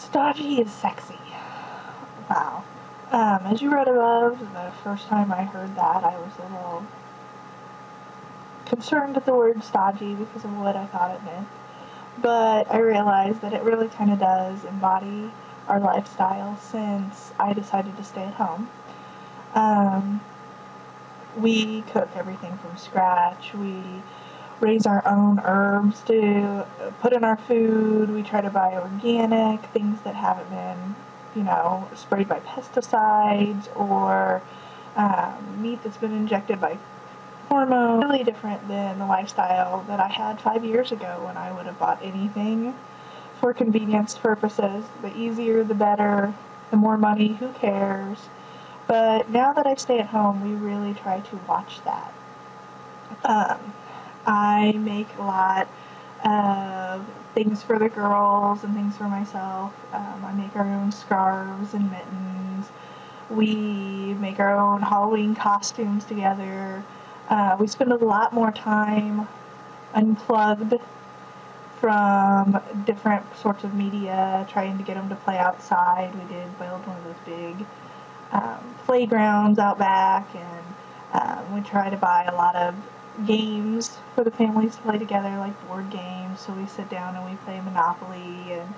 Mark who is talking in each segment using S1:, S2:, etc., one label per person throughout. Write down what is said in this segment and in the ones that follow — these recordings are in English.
S1: Stodgy is sexy. Wow. As you read above, the first time I heard that, I was a little concerned at the word stodgy because of what I thought it meant. But I realized that it really kind of does embody our lifestyle since I decided to stay at home. Um, we cook everything from scratch. We raise our own herbs to put in our food. We try to buy organic, things that haven't been, sprayed by pesticides or meat that's been injected by hormones. Really different than the lifestyle that I had 5 years ago when I would have bought anything for convenience purposes. The easier, the better. The more money, who cares? But now that I stay at home, we really try to watch that. I make a lot of things for the girls and things for myself. I make our own scarves and mittens. We make our own Halloween costumes together. We spend a lot more time unplugged from different sorts of media, trying to get them to play outside. We did build one of those big playgrounds out back, and we try to buy a lot of games for the families to play together, like board games. So we sit down and we play Monopoly and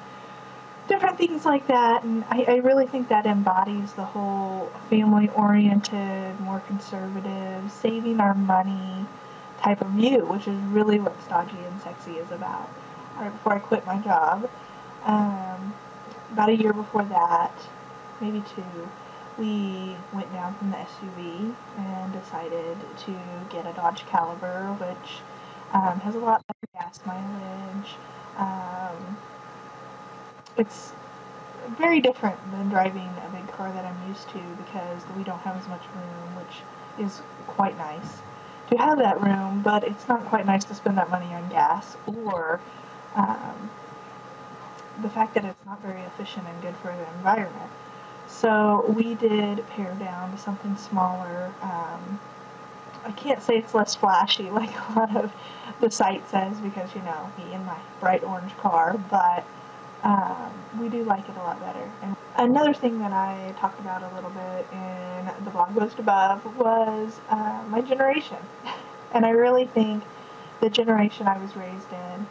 S1: different things like that. And I really think that embodies the whole family-oriented, more conservative, saving our money type of view, which is really what Stodgy and Sexy is about. Right before I quit my job, about a year before that, maybe 2, we went down from the SUV and decided to get a Dodge Caliber, which has a lot better gas mileage. It's very different than driving a big car that I'm used to because we don't have as much room, which is quite nice to have that room, but it's not quite nice to spend that money on gas or the fact that it's not very efficient and good for the environment. So we did pare down to something smaller. I can't say it's less flashy like a lot of the site says because, me and my bright orange car, but we do like it a lot better. And another thing that I talked about a little bit in the blog post above was my generation. And I really think the generation I was raised in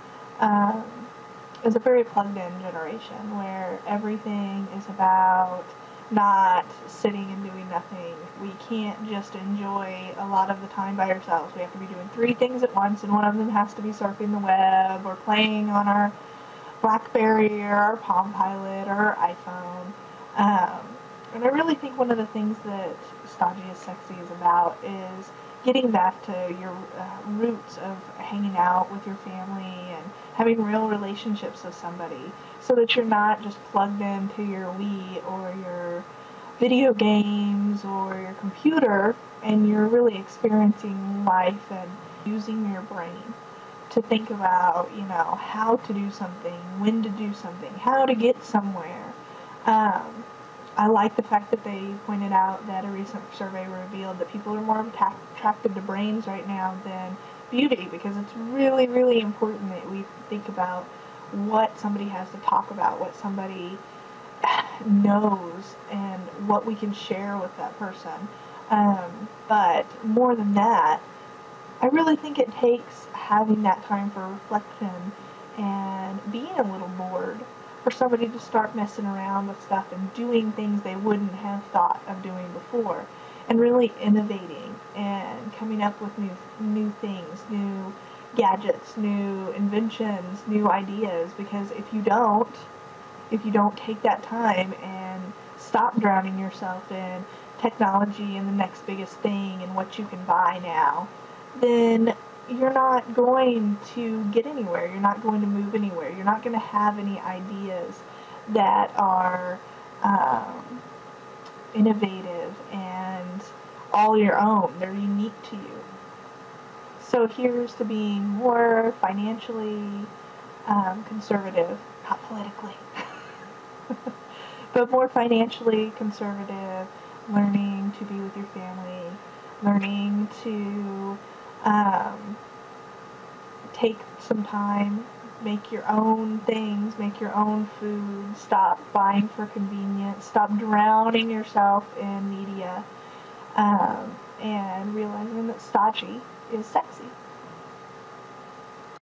S1: is a very plugged-in generation where everything is about not sitting and doing nothing. We can't just enjoy a lot of the time by ourselves. We have to be doing 3 things at once, and one of them has to be surfing the web or playing on our BlackBerry or our Palm Pilot or our iPhone. And I really think one of the things that Stodgy is Sexy is about is getting back to your roots of hanging out with your family and having real relationships with somebody so that you're not just plugged into your Wii or your video games or your computer and you're really experiencing life and using your brain to think about, how to do something, when to do something, how to get somewhere. I like the fact that they pointed out that a recent survey revealed that people are more attracted to brains right now than beauty because it's really, really important that we think about what somebody has to talk about, what somebody knows, and what we can share with that person. But more than that, I really think it takes having that time for reflection and being a little bored for somebody to start messing around with stuff and doing things they wouldn't have thought of doing before and really innovating and coming up with new things, new gadgets, new inventions, new ideas, because if you don't take that time and stop drowning yourself in technology and the next biggest thing and what you can buy now, then you're not going to get anywhere. You're not going to move anywhere. You're not going to have any ideas that are innovative and all your own. They're unique to you. So here's to being more financially conservative, not politically, but more financially conservative, learning to be with your family, learning to take some time make your own things, make your own food, stop buying for convenience, stop drowning yourself in media, and realizing that stodgy is sexy.